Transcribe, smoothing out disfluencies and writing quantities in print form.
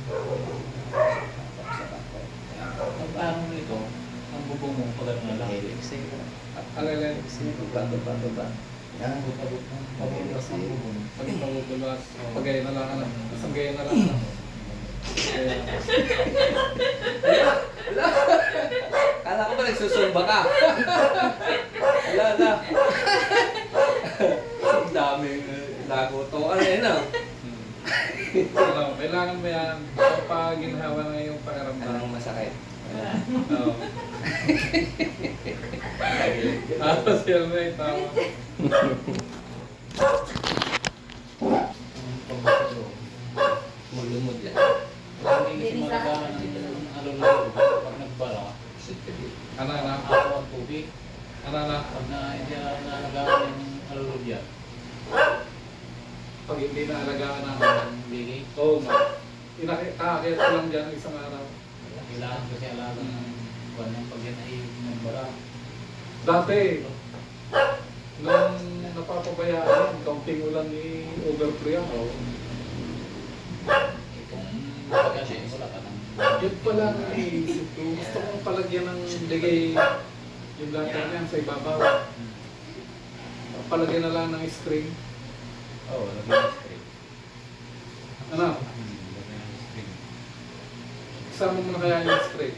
Ang paano nito, ang bubong mo pag ano na lang. Alala. Baba. Yan. Pabulas ang bubong. Pag pabulas, pagaya na lang alam. Isang gaya na lang alam. Kala ko ba nagsusumba ka? Wala na. Ang daming lago to. Ano yun ah? Kailangan mo yan pag ginhawa na yung pakiramdam. Anong masakit? Oo. Tapos yun na yung tama. Mulumod yan. Hindi kasi malagaan ng alularo. Pag nagbara, Ano na? ako ang tubig. Ano na? Pag hindi nalagaan yung alularo yan, Pag hindi naalagaan na. ang bigay. Oo nga. Inakit ko lang dyan isang araw. Kailangan kasi alaga ng buwan ng pag yan ay nagbara. Dati, nung napapabayaan, kaunting ulan ni overflow yan. Kung kasi wala ka ng Yun pala ang iisip ko. Gusto kong palagyan ng ligay yung latter niyan sa ibabaw. Palagyan na lang ng screen. Oo, lagyan ng screen. Ano? Lagyan ng screen. Isama mo na kaya yung screen.